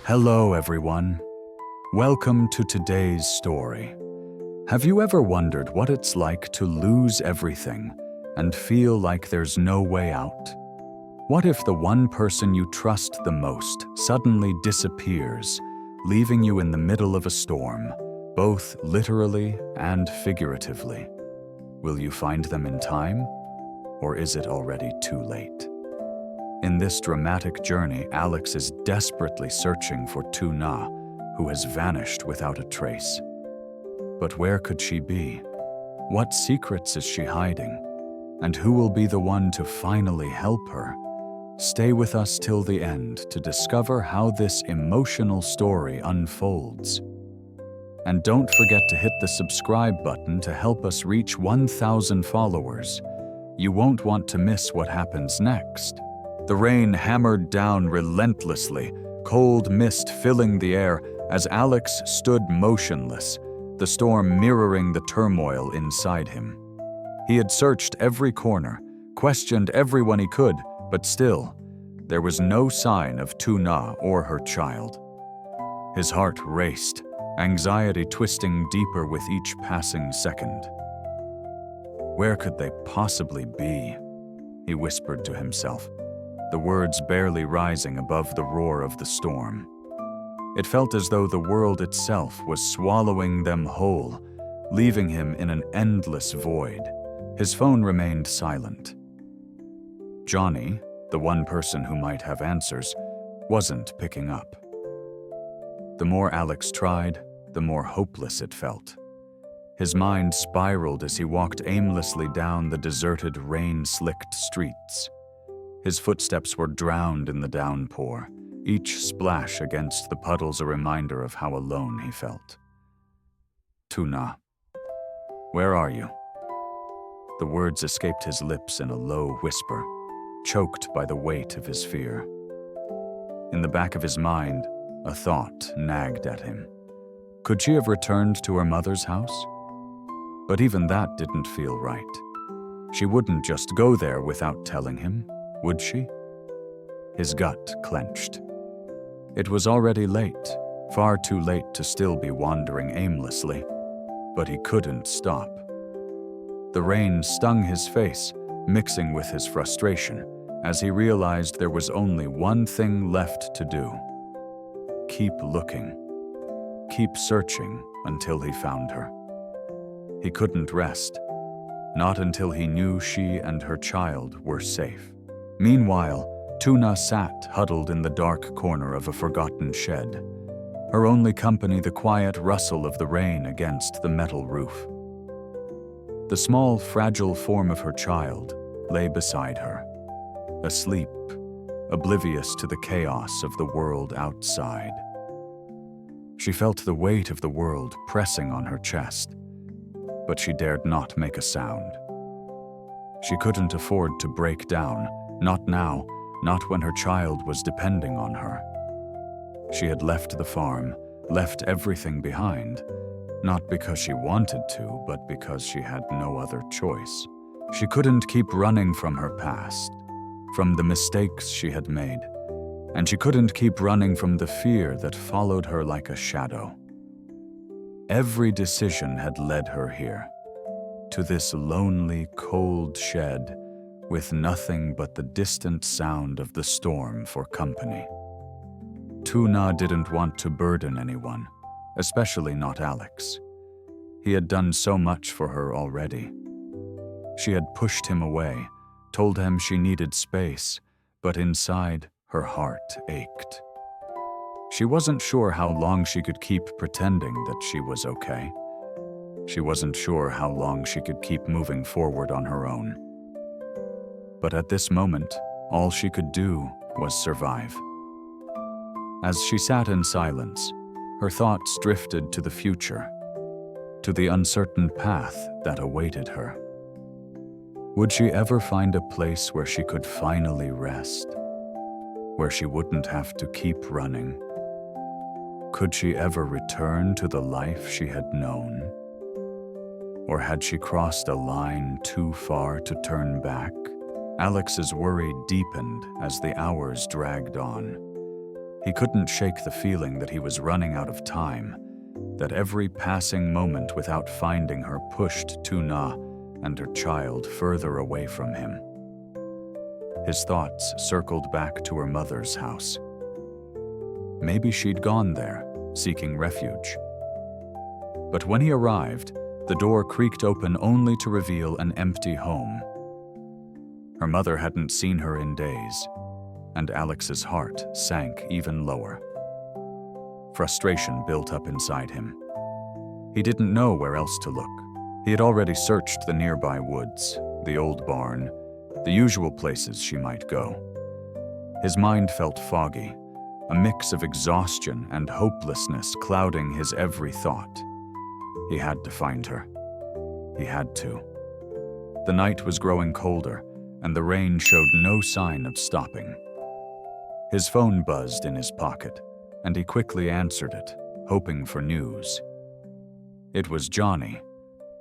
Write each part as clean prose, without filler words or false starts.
Hello, everyone. Welcome to today's story. Have you ever wondered what it's like to lose everything and feel like there's no way out? What if the one person you trust the most suddenly disappears, leaving you in the middle of a storm, both literally and figuratively? Will you find them in time, or is it already too late? In this dramatic journey, Alex is desperately searching for Lytuna, who has vanished without a trace. But where could she be? What secrets is she hiding? And who will be the one to finally help her? Stay with us till the end to discover how this emotional story unfolds. And don't forget to hit the subscribe button to help us reach 1,000 followers. You won't want to miss what happens next. The rain hammered down relentlessly, cold mist filling the air as Alex stood motionless, the storm mirroring the turmoil inside him. He had searched every corner, questioned everyone he could, but still, there was no sign of Lytuna or her child. His heart raced, anxiety twisting deeper with each passing second. Where could they possibly be? He whispered to himself, the words barely rising above the roar of the storm. It felt as though the world itself was swallowing them whole, leaving him in an endless void. His phone remained silent. Johnny, the one person who might have answers, wasn't picking up. The more Alex tried, the more hopeless it felt. His mind spiraled as he walked aimlessly down the deserted, rain-slicked streets. His footsteps were drowned in the downpour, each splash against the puddles a reminder of how alone he felt. Lytuna, where are you? The words escaped his lips in a low whisper, choked by the weight of his fear. In the back of his mind, a thought nagged at him. Could she have returned to her mother's house? But even that didn't feel right. She wouldn't just go there without telling him, would she? His gut clenched. It was already late, far too late to still be wandering aimlessly, but he couldn't stop. The rain stung his face, mixing with his frustration, as he realized there was only one thing left to do. Keep looking. Keep searching until he found her. He couldn't rest, not until he knew she and her child were safe. Meanwhile, Lytuna sat huddled in the dark corner of a forgotten shed, her only company the quiet rustle of the rain against the metal roof. The small, fragile form of her child lay beside her, asleep, oblivious to the chaos of the world outside. She felt the weight of the world pressing on her chest, but she dared not make a sound. She couldn't afford to break down, not now, not when her child was depending on her. She had left the farm, left everything behind, not because she wanted to, but because she had no other choice. She couldn't keep running from her past, from the mistakes she had made, and she couldn't keep running from the fear that followed her like a shadow. Every decision had led her here, to this lonely, cold shed, with nothing but the distant sound of the storm for company. Lytuna didn't want to burden anyone, especially not Alex. He had done so much for her already. She had pushed him away, told him she needed space, but inside, her heart ached. She wasn't sure how long she could keep pretending that she was okay. She wasn't sure how long she could keep moving forward on her own. But at this moment, all she could do was survive. As she sat in silence, her thoughts drifted to the future, to the uncertain path that awaited her. Would she ever find a place where she could finally rest, where she wouldn't have to keep running? Could she ever return to the life she had known? Or had she crossed a line too far to turn back? Alex's worry deepened as the hours dragged on. He couldn't shake the feeling that he was running out of time, that every passing moment without finding her pushed Tuna and her child further away from him. His thoughts circled back to her mother's house. Maybe she'd gone there, seeking refuge. But when he arrived, the door creaked open only to reveal an empty home. Her mother hadn't seen her in days, and Alex's heart sank even lower. Frustration built up inside him. He didn't know where else to look. He had already searched the nearby woods, the old barn, the usual places she might go. His mind felt foggy, a mix of exhaustion and hopelessness clouding his every thought. He had to find her. He had to. The night was growing colder, and the rain showed no sign of stopping. His phone buzzed in his pocket, and he quickly answered it, hoping for news. It was Johnny,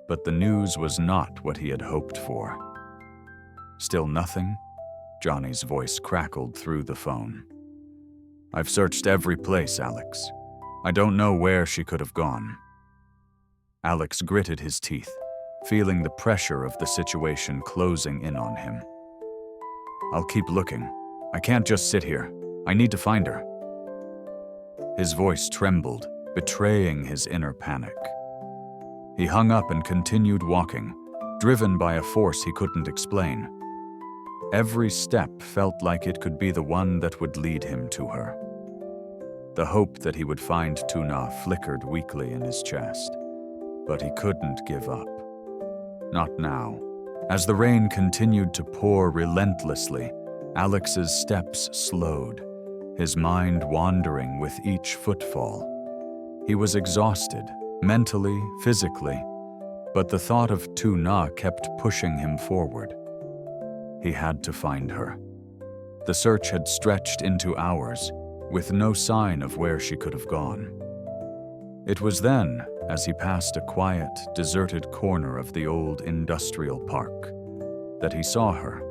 but the news was not what he had hoped for. Still nothing? Johnny's voice crackled through the phone. I've searched every place, Alex. I don't know where she could have gone. Alex gritted his teeth, feeling the pressure of the situation closing in on him. I'll keep looking. I can't just sit here. I need to find her. His voice trembled, betraying his inner panic. He hung up and continued walking, driven by a force he couldn't explain. Every step felt like it could be the one that would lead him to her. The hope that he would find Tuna flickered weakly in his chest, but he couldn't give up. Not now. As the rain continued to pour relentlessly, Alex's steps slowed, his mind wandering with each footfall. He was exhausted, mentally, physically, but the thought of Tuna kept pushing him forward. He had to find her. The search had stretched into hours, with no sign of where she could have gone. It was then, as he passed a quiet, deserted corner of the old industrial park, that he saw her,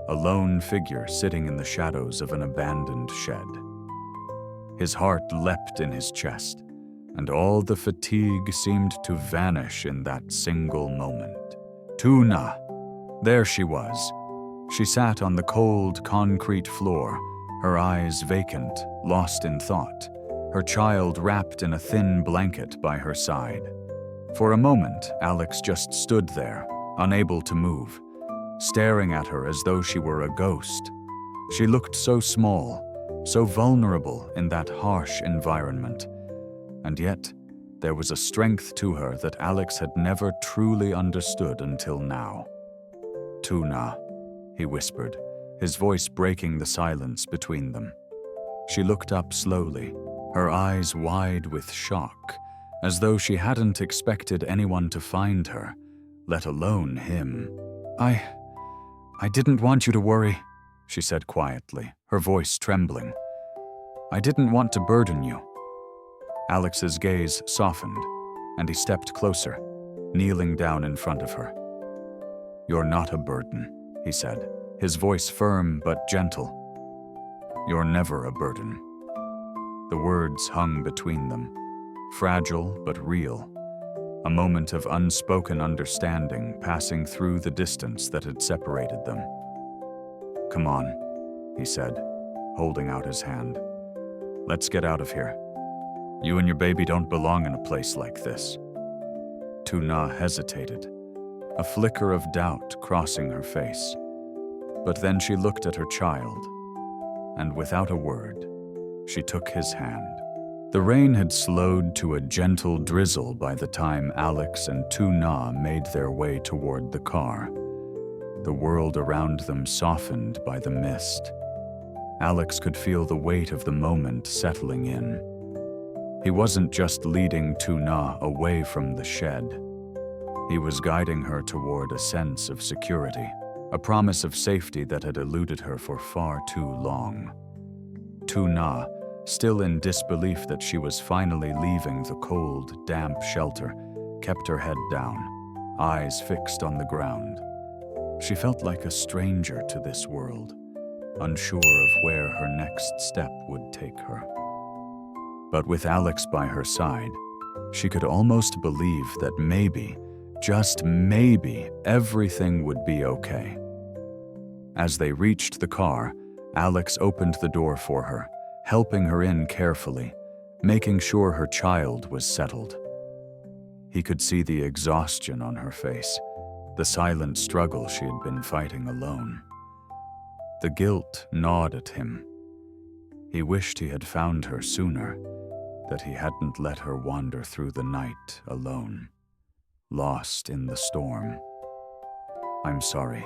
a lone figure sitting in the shadows of an abandoned shed. His heart leapt in his chest, and all the fatigue seemed to vanish in that single moment. Tuna! There she was. She sat on the cold concrete floor, her eyes vacant, lost in thought, her child wrapped in a thin blanket by her side. For a moment, Alex just stood there, unable to move, staring at her as though she were a ghost. She looked so small, so vulnerable in that harsh environment, and yet there was a strength to her that Alex had never truly understood until now. Tuna, he whispered, his voice breaking the silence between them. She looked up slowly, her eyes wide with shock, as though she hadn't expected anyone to find her, let alone him. I didn't want you to worry, she said quietly, her voice trembling. I didn't want to burden you. Alex's gaze softened, and he stepped closer, kneeling down in front of her. You're not a burden, he said, his voice firm but gentle. You're never a burden. The words hung between them, fragile but real, a moment of unspoken understanding passing through the distance that had separated them. Come on, he said, holding out his hand. Let's get out of here. You and your baby don't belong in a place like this. Tuna hesitated, a flicker of doubt crossing her face. But then she looked at her child, and without a word, she took his hand. The rain had slowed to a gentle drizzle by the time Alex and Tuna made their way toward the car. The world around them softened by the mist. Alex could feel the weight of the moment settling in. He wasn't just leading Tuna away from the shed. He was guiding her toward a sense of security, a promise of safety that had eluded her for far too long. Tuna, still in disbelief that she was finally leaving the cold, damp shelter, kept her head down, eyes fixed on the ground. She felt like a stranger to this world, unsure of where her next step would take her. But with Alex by her side, she could almost believe that maybe, just maybe, everything would be okay. As they reached the car, Alex opened the door for her, helping her in carefully, making sure her child was settled. He could see the exhaustion on her face, the silent struggle she had been fighting alone. The guilt gnawed at him. He wished he had found her sooner, that he hadn't let her wander through the night alone, lost in the storm. "I'm sorry,"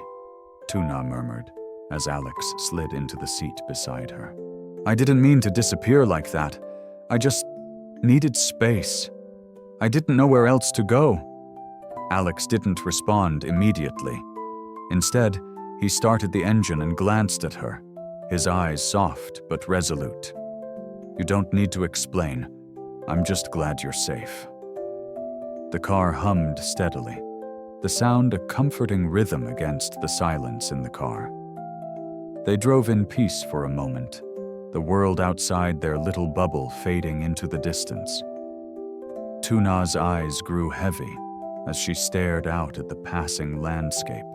Lytuna murmured, as Alex slid into the seat beside her. "I didn't mean to disappear like that. I just needed space. I didn't know where else to go." Alex didn't respond immediately. Instead, he started the engine and glanced at her, his eyes soft but resolute. "You don't need to explain. I'm just glad you're safe." The car hummed steadily, the sound a comforting rhythm against the silence in the car. They drove in peace for a moment, the world outside their little bubble fading into the distance. Lytuna's eyes grew heavy as she stared out at the passing landscape,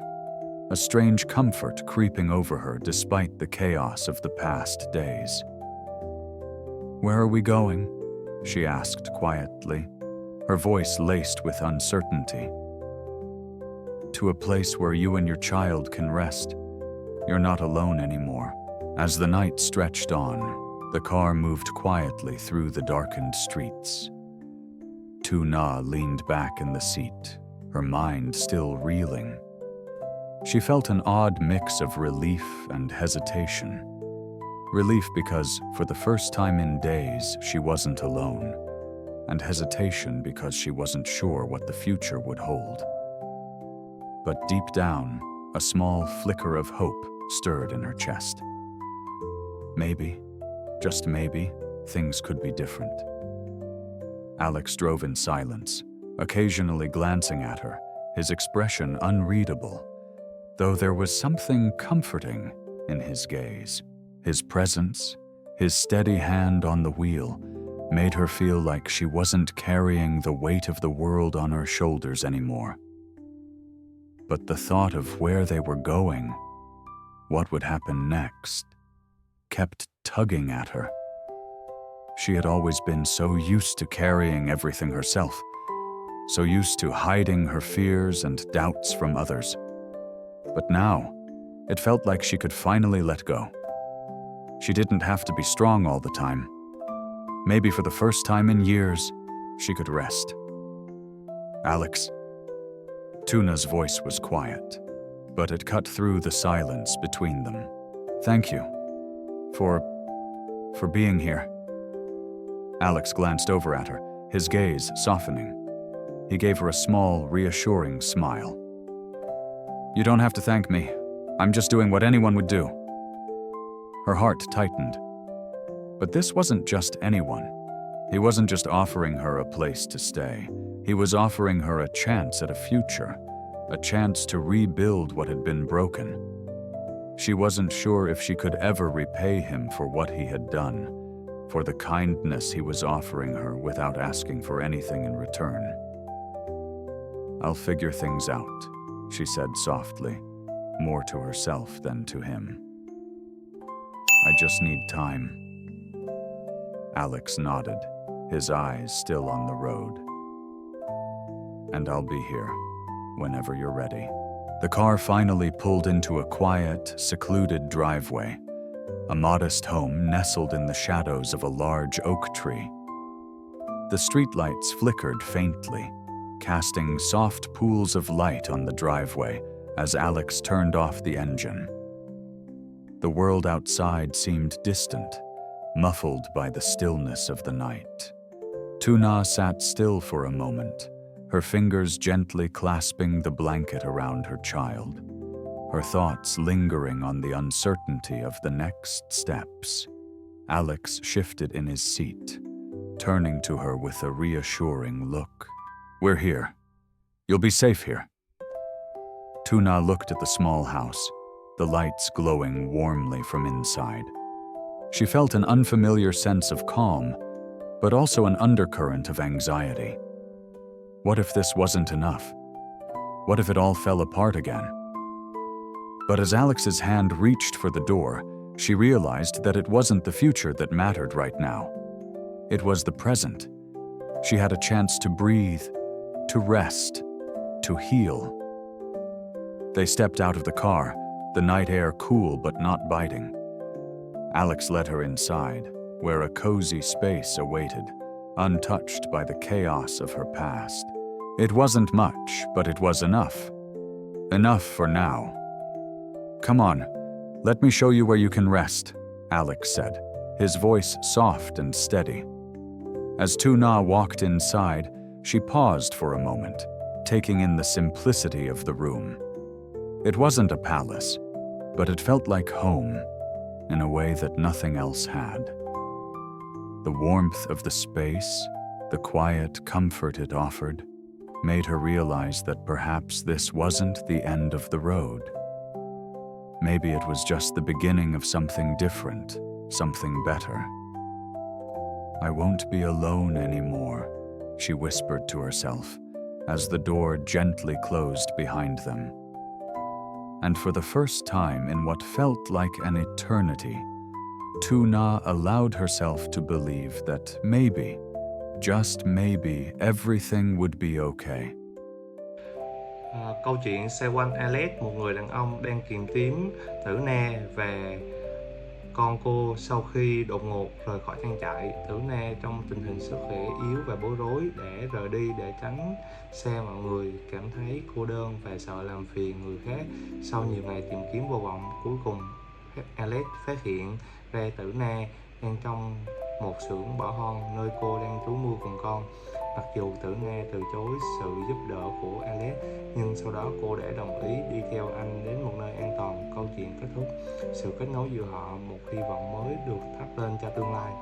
a strange comfort creeping over her despite the chaos of the past days. "Where are we going?" she asked quietly, her voice laced with uncertainty. "To a place where you and your child can rest. You're not alone anymore." As the night stretched on, the car moved quietly through the darkened streets. Lytuna leaned back in the seat, her mind still reeling. She felt an odd mix of relief and hesitation. Relief because, for the first time in days, she wasn't alone, and hesitation because she wasn't sure what the future would hold. But deep down, a small flicker of hope stirred in her chest. Maybe, just maybe, things could be different. Alex drove in silence, occasionally glancing at her, his expression unreadable, though there was something comforting in his gaze. His presence, his steady hand on the wheel, made her feel like she wasn't carrying the weight of the world on her shoulders anymore. But the thought of where they were going, what would happen next, kept tugging at her. She had always been so used to carrying everything herself, so used to hiding her fears and doubts from others. But now, it felt like she could finally let go. She didn't have to be strong all the time. Maybe for the first time in years, she could rest. "Alex." Lytuna's voice was quiet, but it cut through the silence between them. "Thank you for being here." Alex glanced over at her, his gaze softening. He gave her a small, reassuring smile. "You don't have to thank me. I'm just doing what anyone would do." Her heart tightened. But this wasn't just anyone. He wasn't just offering her a place to stay. He was offering her a chance at a future, a chance to rebuild what had been broken. She wasn't sure if she could ever repay him for what he had done, for the kindness he was offering her without asking for anything in return. "I'll figure things out," she said softly, more to herself than to him. "I just need time." Alex nodded, his eyes still on the road. "And I'll be here, whenever you're ready." The car finally pulled into a quiet, secluded driveway, a modest home nestled in the shadows of a large oak tree. The streetlights flickered faintly, casting soft pools of light on the driveway as Alex turned off the engine. The world outside seemed distant, muffled by the stillness of the night. Lytuna sat still for a moment, her fingers gently clasping the blanket around her child, her thoughts lingering on the uncertainty of the next steps. Alex shifted in his seat, turning to her with a reassuring look. "We're here. You'll be safe here." Lytuna looked at the small house, the lights glowing warmly from inside. She felt an unfamiliar sense of calm, but also an undercurrent of anxiety. What if this wasn't enough? What if it all fell apart again? But as Alex's hand reached for the door, she realized that it wasn't the future that mattered right now. It was the present. She had a chance to breathe, to rest, to heal. They stepped out of the car, the night air cool but not biting. Alex led her inside, where a cozy space awaited, untouched by the chaos of her past. It wasn't much, but it was enough. Enough for now. "Come on, let me show you where you can rest," Alex said, his voice soft and steady. As Lytuna walked inside, she paused for a moment, taking in the simplicity of the room. It wasn't a palace, but it felt like home, in a way that nothing else had. The warmth of the space, the quiet comfort it offered, made her realize that perhaps this wasn't the end of the road. Maybe it was just the beginning of something different, something better. "I won't be alone anymore," she whispered to herself, as the door gently closed behind them. And for the first time in what felt like an eternity, Lytuna allowed herself to believe that maybe, just maybe, everything would be okay. Câu chuyện xoay quanh Alex, một người đàn ông đang tìm kiếm Lytuna về con cô sau khi đột ngột rời khỏi trang trại. Lytuna trong tình hình sức khỏe yếu và bối rối để rời đi để tránh xa mọi người, cảm thấy cô đơn và sợ làm phiền người khác. Sau nhiều ngày tìm kiếm vô vọng, cuối cùng Alex phát hiện ra Lytuna đang trong một xưởng bỏ hoang nơi cô đang trú mưa cùng con. Mặc dù Lytuna từ chối sự giúp đỡ của Alex, nhưng sau đó cô đã đồng ý đi theo anh đến một nơi an toàn. Câu chuyện kết thúc. Sự kết nối giữa họ, một hy vọng mới được thắp lên cho tương lai.